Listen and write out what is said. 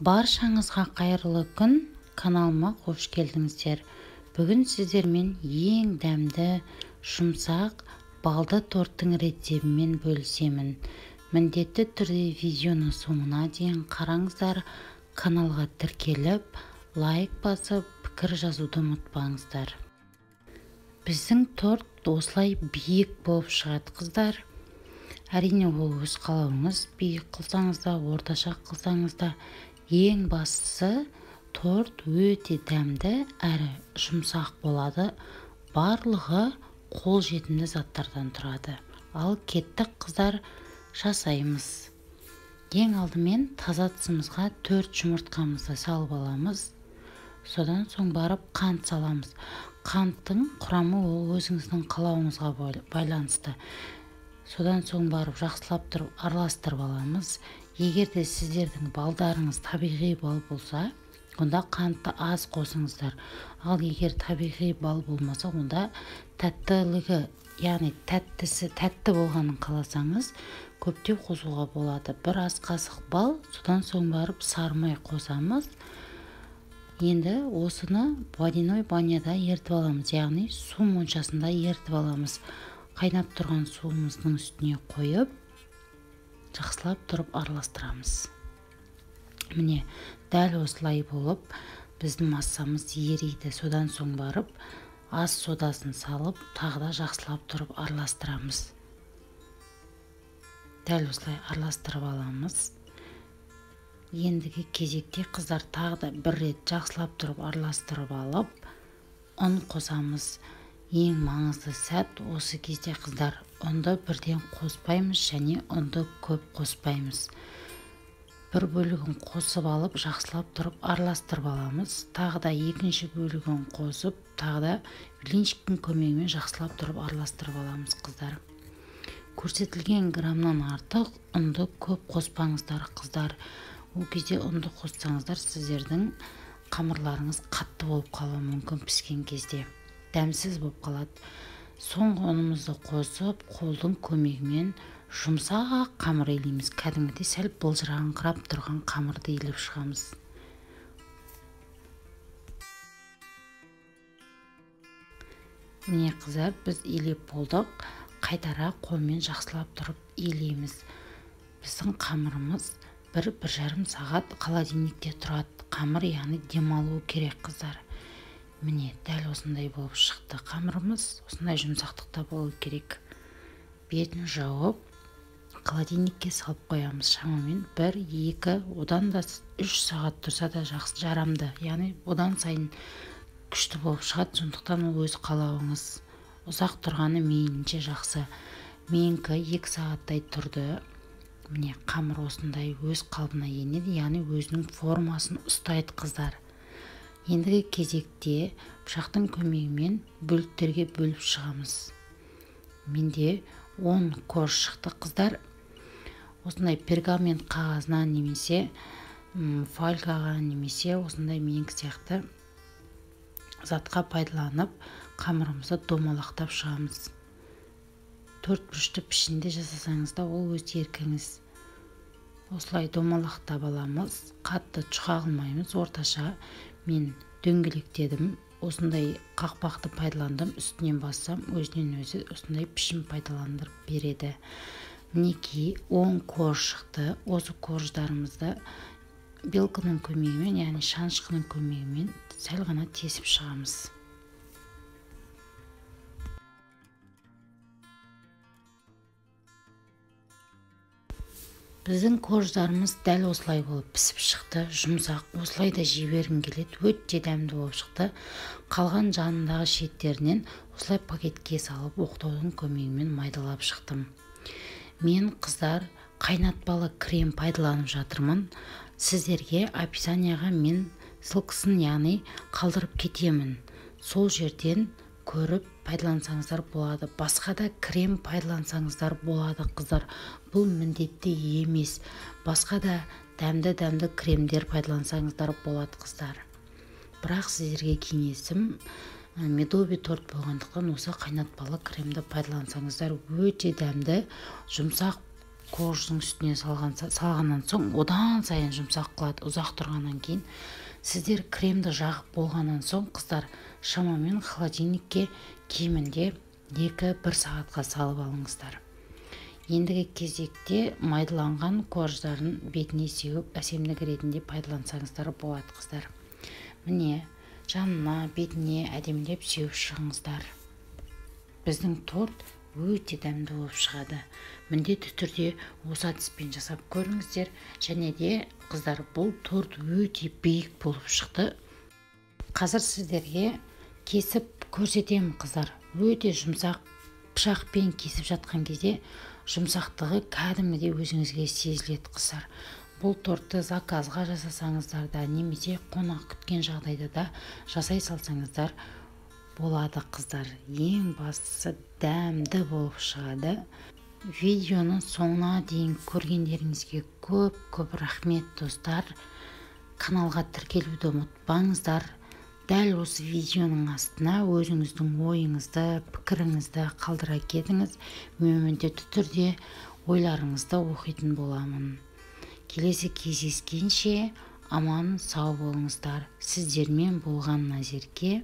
Баршаңызға қайырлы күн, каналыма қош келдіңіздер. Бүгін сіздермен ең дәмді, жұмсақ, балды торттың рецебімен бөлісемін. Міндетті түрде видеоны соңына дейін қараңыздар, каналға тіркеліп, лайк басып, пікір жазуды ұмытпаңыздар. Біздің торт осылай биік болып шығады, қыздар. Әрине ол өз қалауыңыз, биік қылсаңыз да, орташа қылсаңыз да, ең бастысы торт өте дәмді әрі жұмсақ болады. Барлығы қол жетімді заттардан тұрады. Ал кеттік, қыздар, жасаймыз. Ең алдымен таза ыдысымызға 4 жұмыртқамызды салып аламыз. Содан соң барып қант саламыз. Қанттың құрамы ол өзіңіздің қалауыңызға байланысты. Содан соң барып жақсылап тұрып араластырып аламыз. Егер де сіздердің балдарыңыз табиғи бал болса, онда қантты аз қосыңыздар. Ал егер табиғи бал болмаса, онда тәттілігі, яғни тәтті болғанын қаласаңыз, көптеп қосуға болады. Bir ас қасық бал, содан соң барып сарымай қосамыз. Енді осыны водяной баняда ертіп аламыз, яғни су моншасында ертіп аламыз. Қайнап тұрған суымыздың үстіне қойып, жақсылап тұрып араластырамыз. Міне, дәл осылай болып, біздің массамыз ериді. Содан соң барып, ас содасын салып, тағы да жақсылап тұрып араластырамыз. Дәл осылай араластырып аламыз. Ендігі кезекте, қыздар, тағы да бір рет жақсылап тұрып араластырып алып, ұн қосамыз. Ең маңызды сәт осы кезде, қыздар, ұнды бірден қоспаймыз және ұнды көп қоспаймыз. Бір бөлігін қосып алып, жақсылап тұрып араластырып аламыз. Тағы да екінші бөлігін қосып, тағы да блинчиктің көмегімен жақсылап тұрып араластырып аламыз, қыздар. Көрсетілген граммнан артық ұнды көп қоспаңыздар, қыздар. Ол кезде ұнды қоссаңыздар, сіздердің қамырларыңыз қатты болып қалуы мүмкін піскен кезде. Дәмсіз болып қалады. Соңғы ұнымызды қосып, қолдың көмегімен жұмсақ қамыр илейміз. Кәдімгідей сәл былжыраңқырап тұрған қамырды илеп шығамыз. Міне, қыздар, біз илеп болдық. Қайтара қолмен жақсылап тұрып илейміз. Біздің қамырымыз 1-1,5 сағат холодильникте тұрады. Қамыр, яғни демалуы керек, қыздар. Міне, дәл осындай болып шықты қамырымыз. Осындай жұмсақтықта болу керек. Бетін жауып, холодильникке салып қоямыз. Шамамен 1-2, одан да 3 сағат тұрса да жақсы, жарамды. Яғни одан сайын күшті болып шығады. Сондықтан ол өз қалауыңыз. Ұзақ тұрғаны мейлінше жақсы. Менікі 2 сағаттай тұрды. Міне, қамыр осындай өз қалпына енеді, яғни өзінің формасын ұстайды, қыздар. Ендігі кезекте пышақтың көмегімен бөліктерге бөліп шығамыз. Менде 10 корж шықты, қыздар. Осындай пергамент қағазына немесе фольгаға немесе осындай менікі сияқты затқа пайдаланып, қамырымызды домалақтап шығамыз. 4 бұрышты пішінде жасасаңыз да ол өз еркіңіз. Осылай домалақтап аламыз. Қатты жұқа қылмаймыз, орташа. Мен дөңгелектедім, осындай қақпақты пайдаландым, үстінен бассам, өзінен өзі осындай пішім пайдаландырып береді. Мінекей 10 корж шықты. Осы корждарымызды белкінің көмегімен, яғни шанышқының көмегімен сәл ғана тесіп шығамыз. Біздің корждарымыз дәл осылай болып пісіп шықты, жұмсақ. Осылай да жібергім келеді, өте дәмді болып шықты. Қалған жанындағы шеттерінен осылай пакетке салып, оқтаудың көмегімен майдалап шықтым. Мен, қыздар, қайнатпалы крем пайдаланып жатырмын. Сіздерге описанияға мен ссылкасын, яғни қалдырып кетемін. Сол жерден көріп пайдалансаңыздар болады. Басқа да крем пайдалансаңыздар болады, қыздар. Бұл міндетті емес. Басқа да дәмді кремдер пайдалансаңыздар болады, қыздар. Бірақ сіздерге кеңесім, медоби торт болғандықтан осы қайнатпалы кремді пайдалансаңыздар өте дәмді, жұмсақ ковштың үстіне салғаннан соң одан сайын жұмсақ қылады. Ұзақ тұрғаннан кейін сіздер кремді жағып болғаннан соң қыздар шамамен холодильникке кемінде 2-1 сағатқа салып алыңыздар. Ендігі кезекте майдаланған ковштарын бетіне сеуіп әсемдік ретінде пайдалансаңыздар болады қыздар. Міне жанына бетіне әдемілеп сеуіп шығыңыздар. Біздің торт өте дәмді болып шығады. Міндетті түрде осы әдіспен жасап көріңіздер. Және де қыздар, бұл торт өте биік болып шықты. Қазір сіздерге кесіп көрсетемін қыздар. Өте жұмсақ, пышақпен кесіп жатқан кезде жұмсақтығы кәдімгідей өзіңізге сезіледі қыздар. Бұл тортты заказға жасасаңыздар да, немесе қонақ күткен жағдайда да жасай салсаңыздар болады қыздар. Ең бастысы дәмді болып шығады. Видеоны соңына дейін көргендеріңізге көп рахмет достар. Каналға тіркелуді ұмытпаңыздар. Дәл осы видеоның астына өзіңіздің ойыңызды, пікіріңізді қалдыра кетіңіз. Мен міндетті түрде ойларыңызды оқитын боламын. Келесі кездескенше аман сау болыңыздар. Сіздермен болған Назерке.